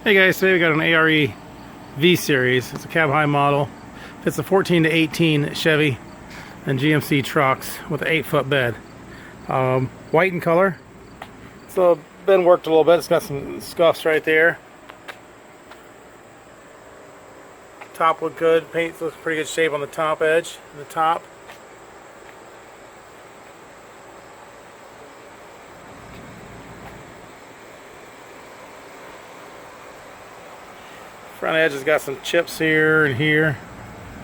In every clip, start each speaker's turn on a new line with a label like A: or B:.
A: Hey guys, today we got an ARE V Series. It's a cab high model. Fits a 14 to 18 Chevy and GMC trucks with an 8-foot bed. White in color. So been worked a little bit. It's got some scuffs right there. Top looked good. Paint looks pretty good shape on the top edge. The top. Front edge has got some chips here and here.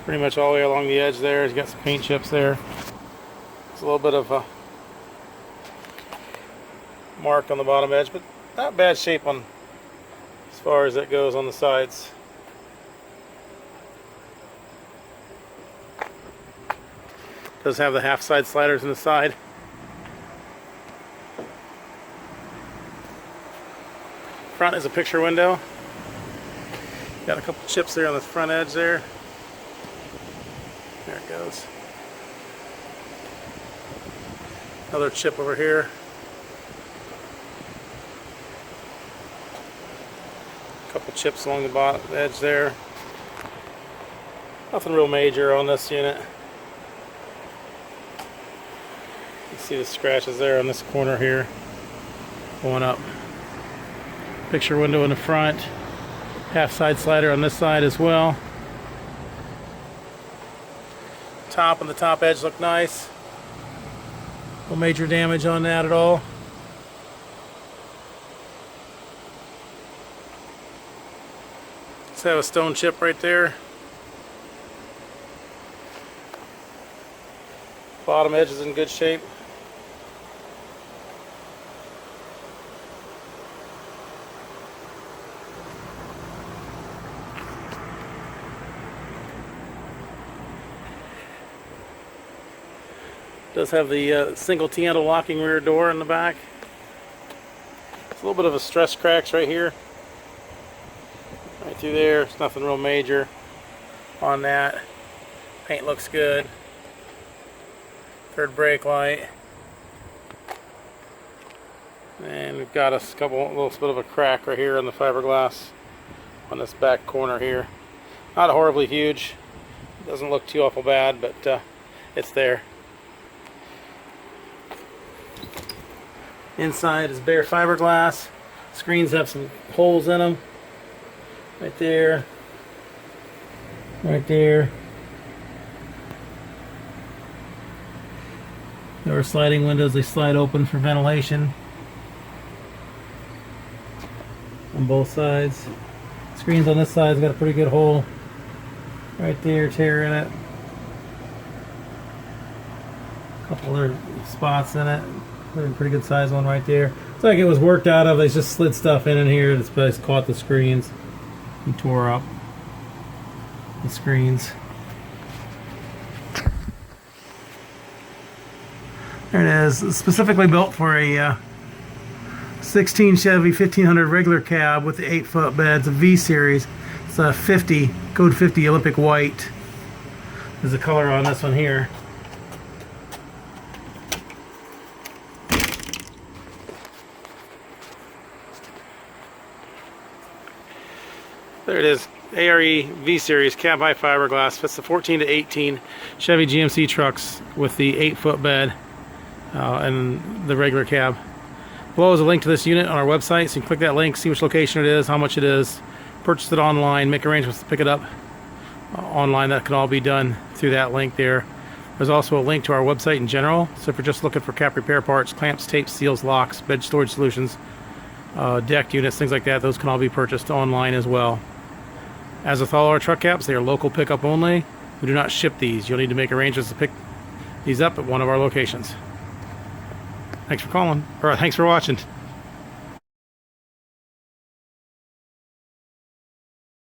A: Pretty much all the way along the edge there. It's got some paint chips there. It's a little bit of a mark on the bottom edge, but not bad shape on as far as it goes on the sides. Does have the half side sliders in the side. Front is a picture window. Got a couple chips there on the front edge there. There it goes. Another chip over here. A couple chips along the bottom edge there. Nothing real major on this unit. You see the scratches there on this corner here. Going up. Picture window in the front. Half side slider on this side as well. Top and the top edge look nice. No major damage on that at all. Let's have a stone chip right there. Bottom edge is in good shape. Does have the single T-handle locking rear door in the back. It's a little bit of a stress cracks right here. Right through there. It's nothing real major on that. Paint looks good. Third brake light. And we've got a little bit of a crack right here on the fiberglass on this back corner here. Not horribly huge. Doesn't look too awful bad, but it's there. Inside is bare fiberglass. Screens have some holes in them. Right there. Right there. There are sliding windows. They slide open for ventilation. On both sides. Screens on this side's got a pretty good hole. Right there, tear in it. A couple other spots in it. Pretty good size one right there. It's like it was worked out of. They just slid stuff in here. This place caught the screens and tore up the screens. There it is. Specifically built for a 16 Chevy 1500 regular cab with the 8-foot bed. It's a V Series. It's a 50, code 50 Olympic white. There's the color on this one here. There it is, ARE V Series cab high fiberglass. Fits the 14 to 18 Chevy GMC trucks with the 8-foot bed and the regular cab. Below is a link to this unit on our website, so you can click that link, see which location it is, how much it is, purchase it online, make arrangements to pick it up online. That can all be done through that link there. There's also a link to our website in general, so if you're just looking for cap repair parts, clamps, tapes, seals, locks, bed storage solutions, deck units, things like that, those can all be purchased online as well. As with all our truck caps, they are local pickup only. We do not ship these. You'll need to make arrangements to pick these up at one of our locations. Thanks for calling, or thanks for watching.